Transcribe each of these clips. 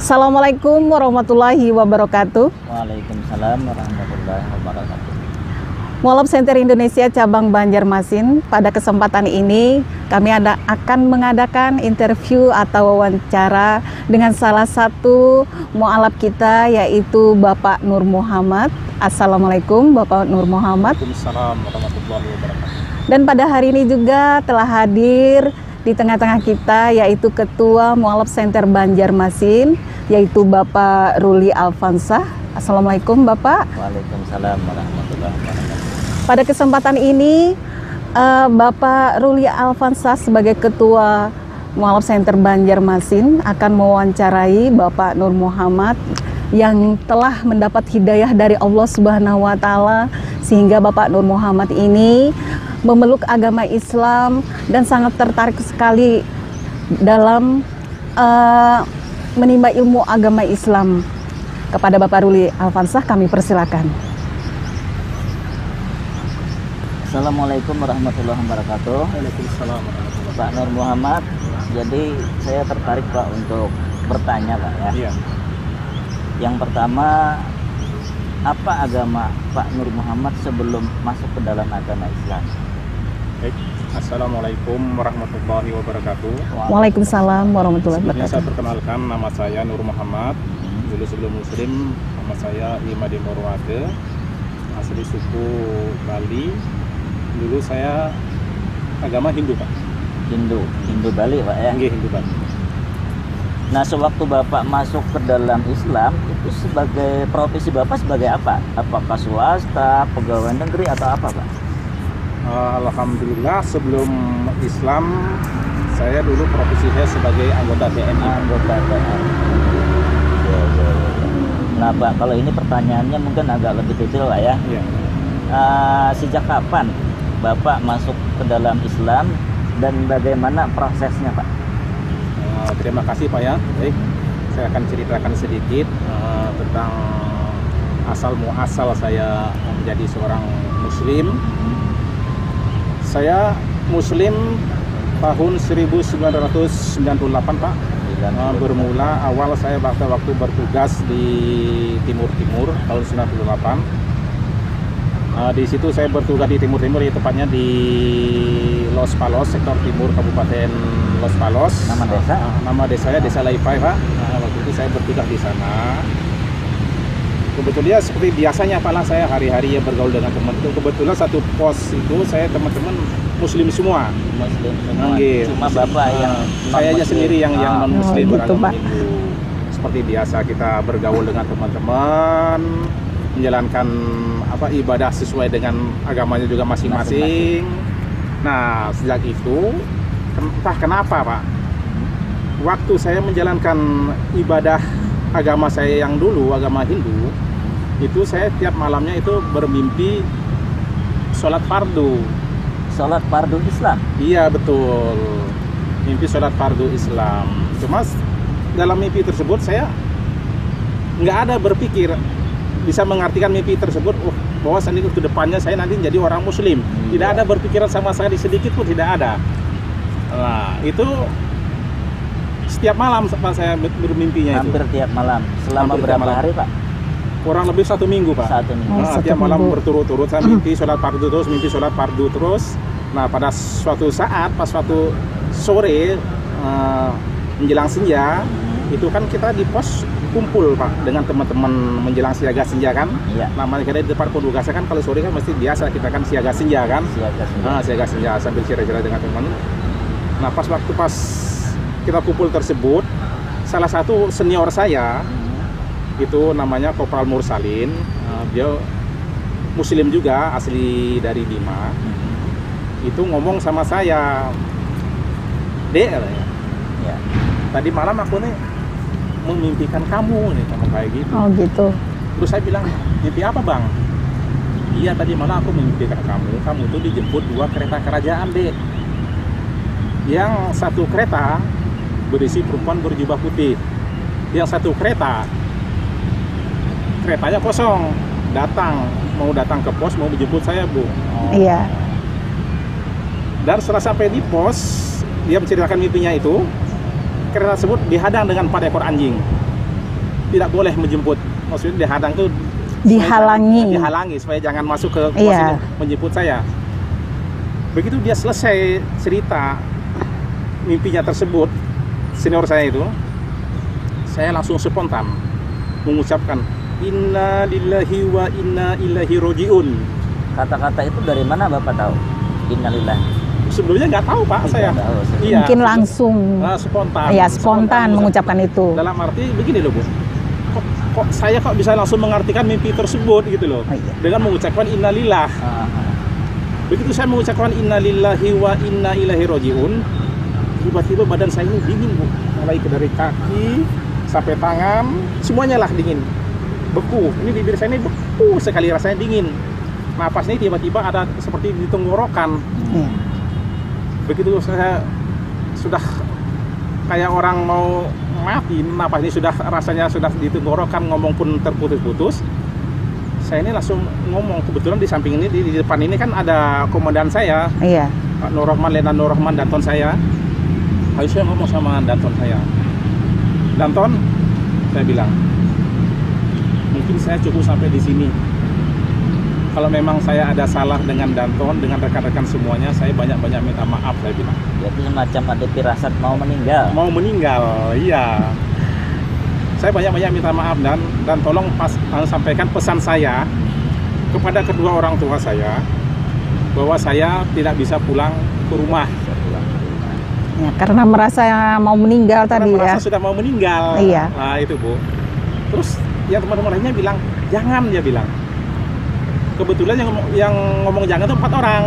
Assalamualaikum warahmatullahi wabarakatuh. Waalaikumsalam warahmatullahi wabarakatuh. Mualaf Center Indonesia cabang Banjarmasin, pada kesempatan ini kami akan mengadakan interview atau wawancara dengan salah satu mualaf kita, yaitu Bapak Nur Muhammad. Assalamualaikum Bapak Nur Muhammad. Waalaikumsalam warahmatullahi wabarakatuh. Dan pada hari ini juga telah hadir di tengah-tengah kita, yaitu Ketua Mualaf Center Banjarmasin, yaitu Bapak Ruli Alfansah. Assalamualaikum Bapak. Waalaikumsalam warahmatullahi wabarakatuh. Pada kesempatan ini, Bapak Ruli Alfansah sebagai Ketua Mualaf Center Banjarmasin akan mewawancarai Bapak Nur Muhammad yang telah mendapat hidayah dari Allah Subhanahu wa Ta'ala, sehingga Bapak Nur Muhammad ini memeluk agama Islam dan sangat tertarik sekali dalam menimba ilmu agama Islam. Kepada Bapak Ruli Alfansah kami persilakan. Assalamualaikum warahmatullahi wabarakatuh. Waalaikumsalam warahmatullahi Pak Nur Muhammad, jadi saya tertarik Pak untuk bertanya Pak ya. Iya. Yang pertama, apa agama Pak Nur Muhammad sebelum masuk ke dalam agama Islam? Baik. Assalamualaikum warahmatullahi wabarakatuh. Waalaikumsalam warahmatullahi Sebelumnya saya wabarakatuh. perkenalkan, nama saya Nur Muhammad. Dulu sebelum muslim, nama saya Imadi Murwate, asli suku Bali. Dulu saya agama Hindu Pak. Hindu Bali Pak ya. Nggih, Hindu Bali. Nah, sewaktu Bapak masuk ke dalam Islam, itu sebagai profesi Bapak sebagai apa? Apakah swasta, pegawai negeri atau apa Pak? Alhamdulillah, sebelum Islam saya dulu profesi saya sebagai anggota TNI. Anggota TNI. Nah Pak, kalau ini pertanyaannya mungkin agak lebih detail Pak ya. Iya. Sejak kapan Bapak masuk ke dalam Islam dan bagaimana prosesnya Pak? Terima kasih Pak ya. Baik, saya akan ceritakan sedikit tentang asal muasal saya menjadi seorang Muslim. Saya Muslim tahun 1998 Pak. Bermula awal saya waktu bertugas di Timur tahun 98. Di situ saya bertugas di Timur, ya tepatnya di Los Palos, sektor timur Kabupaten Los Palos. Nama desa? Nama desanya Desa Laifai Pak. Waktu itu saya bertugas di sana. Kebetulan seperti biasanya Pak lah, saya hari-hari ya bergaul dengan teman. Kebetulan satu pos itu saya teman-teman Muslim semua. Muslim semua. Cuma Muslim. Bapak yang saya aja sendiri yang non Muslim gitu, beragama Pak. Hindu. Seperti biasa kita bergaul dengan teman-teman, menjalankan ibadah sesuai dengan agamanya juga masing-masing. Nah, sejak itu entah kenapa Pak, waktu saya menjalankan ibadah agama saya yang dulu, agama Hindu, itu saya tiap malamnya itu bermimpi sholat fardu. sholat fardu Islam. Iya betul, mimpi sholat fardu Islam. Cuma dalam mimpi tersebut saya nggak ada berpikir bisa mengartikan mimpi tersebut, bahwa nanti ke depannya saya nanti jadi orang Muslim. Tidak ada berpikiran sama sekali, sedikit pun tidak ada. Nah, itu setiap malam saya bermimpinya itu. Hampir tiap malam. Selama Hampir berapa tiap malam. hari Pak? Kurang lebih 1 minggu Pak. 1 minggu. Oh, Tiap 1 malam minggu. berturut-turut saya mimpi sholat fardu terus, mimpi sholat fardu terus. Nah, pada suatu saat, pas suatu sore menjelang senja, itu kan kita di pos kumpul Pak dengan teman-teman menjelang siaga senja kan. Iya. Namanya kita di depan petugasnya kan, kalau sore kan mesti biasa kita kan siaga senja kan. Siaga senja. Nah, siaga senja sambil cerita-cerita dengan teman. Nah, pas kita kumpul tersebut, salah satu senior saya itu namanya Kopral Mursalin. Dia Muslim juga, asli dari Bima. Itu ngomong sama saya, "Dek," katanya, Ya. "tadi malam aku nih memimpikan kamu nih," kamu kayak gitu. Oh gitu. Terus saya bilang, "Mimpi apa Bang?" "Iya, tadi malam aku memimpikan kamu tuh dijemput 2 kereta kerajaan, Dek. Yang satu kereta berisi perempuan berjubah putih. Yang satu keretanya kosong. Mau datang ke pos, mau menjemput saya, Bu." Iya. Dan setelah sampai di pos, dia menceritakan mimpinya itu, kereta tersebut dihadang dengan 4 ekor anjing. tidak boleh menjemput. Maksudnya dihadang tuh dihalangi supaya jangan masuk ke kuasinya menjemput saya. Begitu dia selesai cerita mimpinya tersebut, senior saya itu, saya langsung spontan mengucapkan inna lillahi wa inna ilaihi rojiun. Kata-kata itu dari mana Bapak tahu? Innalillahi. Sebelumnya nggak tahu Pak saya. Iya. Mungkin langsung. Spontan. Iya, spontan mengucapkan itu. Dalam arti begini loh Bu. Kok saya bisa langsung mengartikan mimpi tersebut gitu loh. Oh, iya. Dengan mengucapkan innalillah. Begitu saya mengucapkan innalillahi wa inna ilaihi rojiun, tiba-tiba badan saya ini dingin Bu. Mulai dari kaki sampai tangan, semuanya lah dingin. Beku. Ini bibir saya ini beku sekali, rasanya dingin. Napas ini tiba-tiba ada seperti di tenggorokan. Begitu saya sudah kayak orang mau mati, napas ini sudah rasanya sudah di tenggorokan, ngomong pun terputus-putus. Saya ini langsung ngomong, kebetulan di samping ini di depan ini kan ada komandan saya. Iya. Pak Nur Rahman, Letnan Nur Rahman, Danton saya. Lalu saya ngomong sama Danton saya. Danton, saya bilang, mungkin saya cukup sampai di sini. Kalau memang saya ada salah dengan Danton, dengan rekan-rekan semuanya, saya banyak-banyak minta maaf, saya bilang. Jadi semacam ada firasat mau meninggal. Mau meninggal, iya. Saya banyak-banyak minta maaf dan tolong sampaikan pesan saya kepada kedua orang tua saya bahwa saya tidak bisa pulang ke rumah. Ya, karena merasa mau meninggal karena tadi merasa ya. sudah mau meninggal. Iya. Nah itu Bu. Terus yang teman-teman lainnya bilang jangan, dia bilang. Kebetulan yang ngomong jangan itu 4 orang.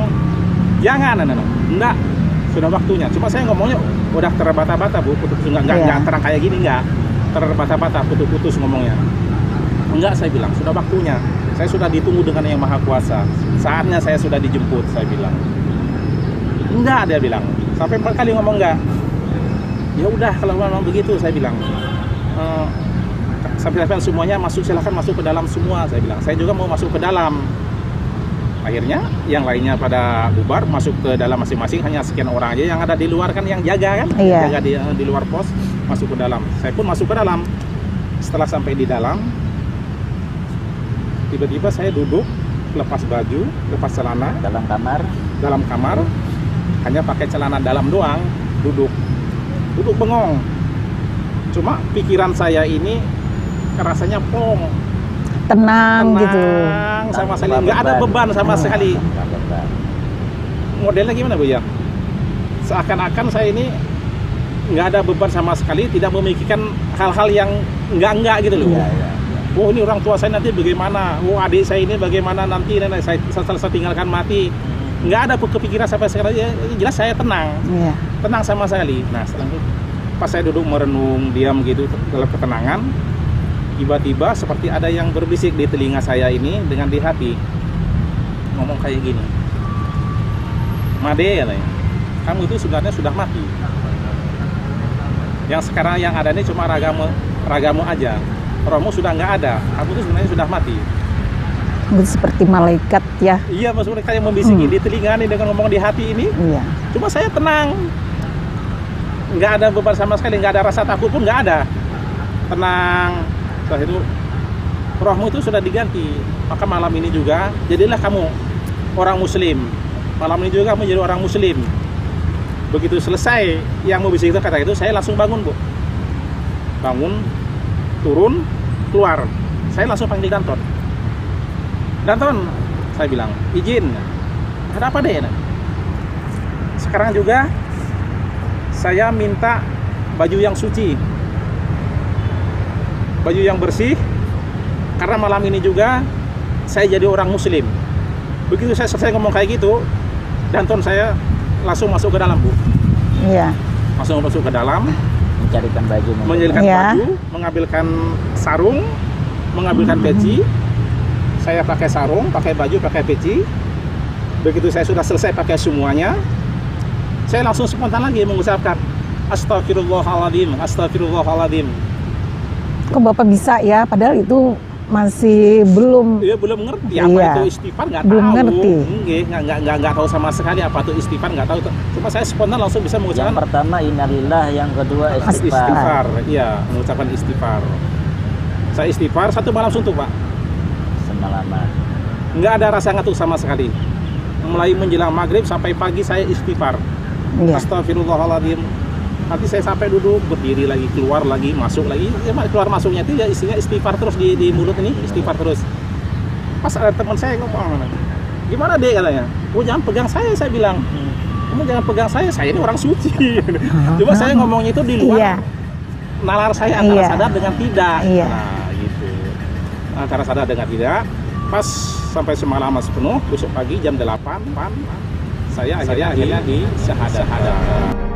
Jangan, enggak. Sudah waktunya. Cuma saya ngomongnya udah terbata-bata Bu, putus enggak terang kayak gini enggak. Terbata-bata, putus-putus ngomongnya. Enggak, saya bilang, sudah waktunya. Saya sudah ditunggu dengan Yang Maha Kuasa. Saatnya saya sudah dijemput, saya bilang. Enggak, dia bilang. Sampai 4 kali ngomong enggak. Ya udah kalau memang begitu, saya bilang. Sampai semuanya masuk, silahkan masuk ke dalam semua, saya bilang. Saya juga mau masuk ke dalam. Akhirnya yang lainnya pada bubar, masuk ke dalam masing-masing, hanya sekian orang aja yang ada di luar kan, yang jaga kan, jaga di luar pos, masuk ke dalam. Saya pun masuk ke dalam. Setelah sampai di dalam, tiba-tiba saya duduk, lepas baju, lepas celana, dalam kamar, hanya pakai celana dalam doang, duduk bengong. Cuma pikiran saya ini rasanya plong, tenang gitu, sama sekali nggak ada beban sama sekali. Modelnya gimana Bu ya? Seakan-akan saya ini nggak ada beban sama sekali, tidak memikirkan hal-hal yang enggak gitu loh. Oh ini orang tua saya nanti bagaimana? Oh adik saya ini bagaimana nanti? Nenek saya setelah saya tinggalkan mati. Nggak ada kepikiran sampai sekarang. Ya, jelas saya tenang, tenang sama sekali. Nah setelah itu pas saya duduk merenung, diam gitu dalam ketenangan, tiba-tiba seperti ada yang berbisik di telinga saya ini dengan di hati, ngomong kayak gini, Made, kamu itu sebenarnya sudah mati. Yang sekarang yang ada ini cuma ragamu aja, rohmu sudah nggak ada. Kamu itu sebenarnya sudah mati. Seperti malaikat ya. Iya, maksudnya kayak membisiki di telinga ini dengan ngomong di hati ini. Iya. Cuma saya tenang, nggak ada beban sama sekali, nggak ada rasa takut pun nggak ada, tenang. Setelah itu rohmu itu sudah diganti, maka malam ini juga jadilah kamu orang muslim. Malam ini juga kamu jadi orang muslim. Begitu selesai yang mau bisik itu kata itu, saya langsung bangun Bu. Bangun, turun, keluar. Saya langsung panggil Danton. Danton, saya bilang, izin. Ada apa deh? Sekarang juga saya minta baju yang suci, baju yang bersih, karena malam ini juga saya jadi orang muslim. Begitu saya selesai ngomong kayak gitu, Danton saya langsung masuk ke dalam Bu. Iya. Langsung masuk ke dalam, mencarikan baju, baju, mengambilkan sarung, mengambilkan peci. Saya pakai sarung, pakai baju, pakai peci. Begitu saya sudah selesai pakai semuanya, saya langsung spontan lagi mengucapkan Astagfirullahaladzim, Astagfirullahaladzim. Kok Bapak bisa ya? Padahal itu masih belum. Iya, belum ngerti apa itu istighfar, nggak tahu. Belum ngerti. Nggak tahu sama sekali apa itu istighfar, nggak tahu. Cuma saya spontan langsung bisa mengucapkan. Yang pertama innalillah, yang kedua istighfar. Iya, mengucapkan istighfar. Saya istighfar 1 malam suntuk, Pak. Semalaman. Nggak ada rasa ngantuk sama sekali. Mulai menjelang maghrib sampai pagi saya istighfar. Iya. Astagfirullahaladzim. Nanti saya sampai duduk, berdiri lagi, keluar lagi, masuk lagi. Ya, keluar masuknya itu ya isinya istighfar terus di mulut ini, istighfar terus. Pas ada teman saya ngomong, gimana deh katanya? Oh jangan pegang saya bilang. Kamu jangan pegang saya ini orang suci. Cuma saya ngomongnya itu di luar. Iya. Nalar saya antara Iya. sadar dengan tidak. Iya. Nah gitu. Antara sadar dengan tidak. Pas sampai semalaman sepenuh, besok pagi jam 8, saya akhirnya di syahadat.